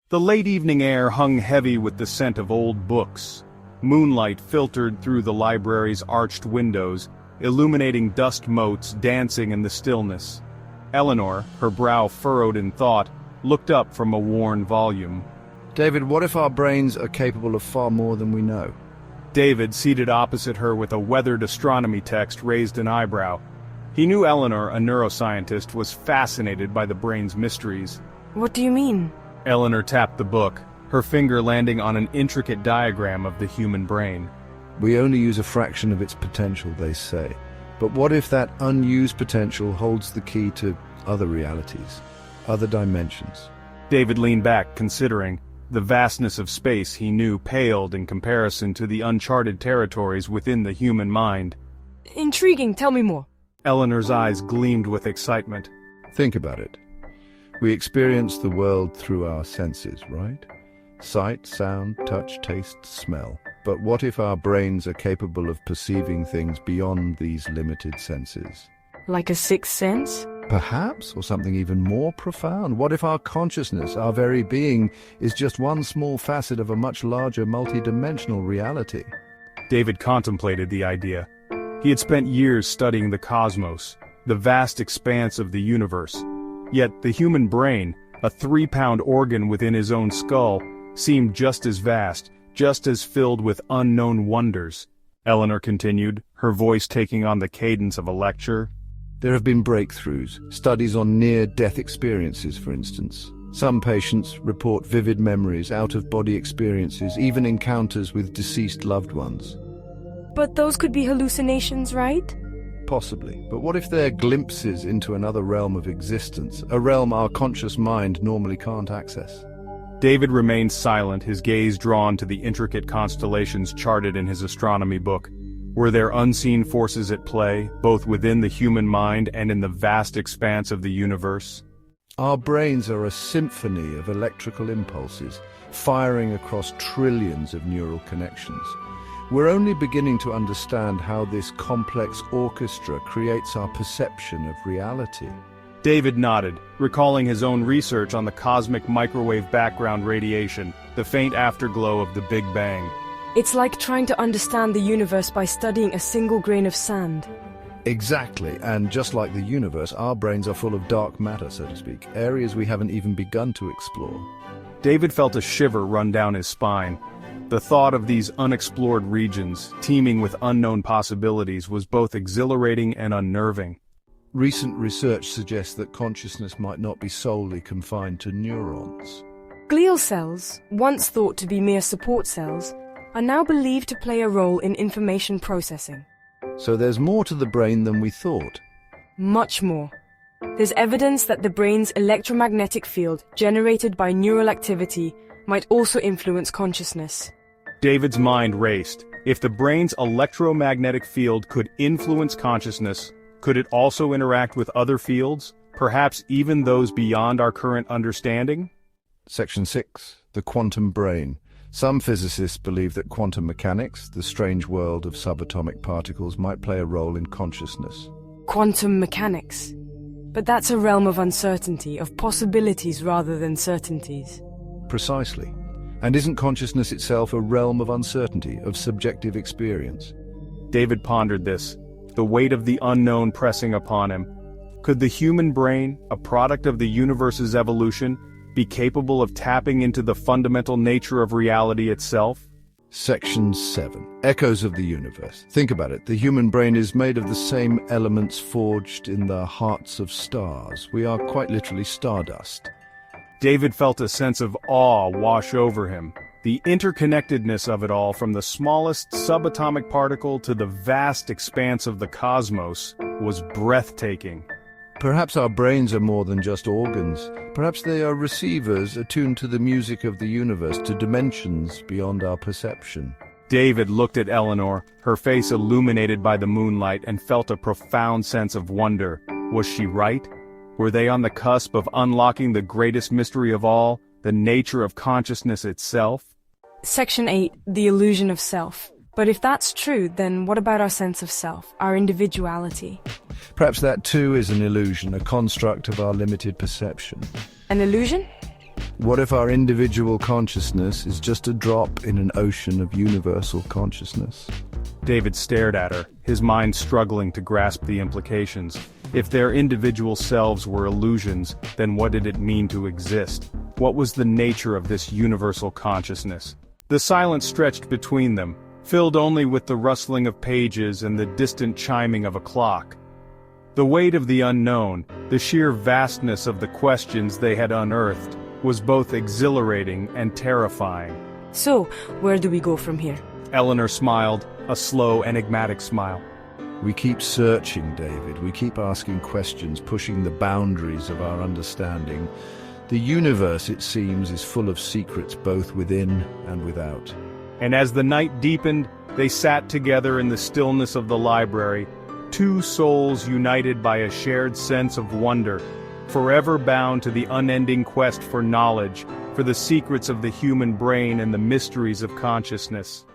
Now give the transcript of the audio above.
The late evening air hung heavy with the scent of old books. Moonlight filtered through the library's arched windows, illuminating dust motes dancing in the stillness. Eleanor, her brow furrowed in thought, looked up from a worn volume. David, what if our brains are capable of far more than we know? David, seated opposite her with a weathered astronomy text, raised an eyebrow. He knew Eleanor, a neuroscientist, was fascinated by the brain's mysteries. What do you mean? Eleanor tapped the book, her finger landing on an intricate diagram of the human brain. We only use a fraction of its potential, they say. But what if that unused potential holds the key to other realities, other dimensions? David leaned back, considering. The vastness of space, he knew, paled in comparison to the uncharted territories within the human mind. Intriguing, tell me more. Eleanor's eyes gleamed with excitement. Think about it. We experience the world through our senses, right? Sight, sound, touch, taste, smell. But what if our brains are capable of perceiving things beyond these limited senses? Like a sixth sense? Perhaps, or something even more profound. What if our consciousness, our very being, is just one small facet of a much larger multidimensional reality? David contemplated the idea. He had spent years studying the cosmos, the vast expanse of the universe. Yet the human brain, a 3-pound organ within his own skull, seemed just as vast, just as filled with unknown wonders. Eleanor continued, her voice taking on the cadence of a lecture. There have been breakthroughs, studies on near-death experiences, for instance. Some patients report vivid memories, out-of-body experiences, even encounters with deceased loved ones. But those could be hallucinations, right? Possibly. But what if they're glimpses into another realm of existence, a realm our conscious mind normally can't access? David remained silent, his gaze drawn to the intricate constellations charted in his astronomy book. Were there unseen forces at play, both within the human mind and in the vast expanse of the universe? Our brains are a symphony of electrical impulses, firing across trillions of neural connections. We're only beginning to understand how this complex orchestra creates our perception of reality. David nodded, recalling his own research on the cosmic microwave background radiation, the faint afterglow of the Big Bang. It's like trying to understand the universe by studying a single grain of sand. Exactly, and just like the universe, our brains are full of dark matter, so to speak, areas we haven't even begun to explore. David felt a shiver run down his spine. The thought of these unexplored regions, teeming with unknown possibilities, was both exhilarating and unnerving. Recent research suggests that consciousness might not be solely confined to neurons. Glial cells, once thought to be mere support cells, are now believed to play a role in information processing. So there's more to the brain than we thought. Much more. There's evidence that the brain's electromagnetic field generated by neural activity might also influence consciousness. David's mind raced. If the brain's electromagnetic field could influence consciousness, could it also interact with other fields, perhaps even those beyond our current understanding? Section 6. The quantum brain. Some physicists believe that quantum mechanics, the strange world of subatomic particles, might play a role in consciousness. Quantum mechanics. But that's a realm of uncertainty, of possibilities rather than certainties. Precisely. And isn't consciousness itself a realm of uncertainty, of subjective experience? David pondered this, the weight of the unknown pressing upon him. Could the human brain, a product of the universe's evolution, be capable of tapping into the fundamental nature of reality itself? Section 7. Echoes of the universe. Think about it. The human brain is made of the same elements forged in the hearts of stars. We are quite literally stardust. David felt a sense of awe wash over him. The interconnectedness of it all, from the smallest subatomic particle to the vast expanse of the cosmos, was breathtaking. Perhaps our brains are more than just organs. Perhaps they are receivers attuned to the music of the universe, to dimensions beyond our perception. David looked at Eleanor, her face illuminated by the moonlight, and felt a profound sense of wonder. Was she right? Were they on the cusp of unlocking the greatest mystery of all, the nature of consciousness itself? Section 8. The illusion of self. But if that's true, then what about our sense of self, our individuality? Perhaps that too is an illusion, a construct of our limited perception. An illusion? What if our individual consciousness is just a drop in an ocean of universal consciousness? David stared at her, his mind struggling to grasp the implications. If their individual selves were illusions, then what did it mean to exist? What was the nature of this universal consciousness? The silence stretched between them, filled only with the rustling of pages and the distant chiming of a clock. The weight of the unknown, the sheer vastness of the questions they had unearthed, was both exhilarating and terrifying. So, where do we go from here? Eleanor smiled, a slow, enigmatic smile. We keep searching, David. We keep asking questions, pushing the boundaries of our understanding. The universe, it seems, is full of secrets both within and without. And as the night deepened, they sat together in the stillness of the library, two souls united by a shared sense of wonder, forever bound to the unending quest for knowledge, for the secrets of the human brain and the mysteries of consciousness.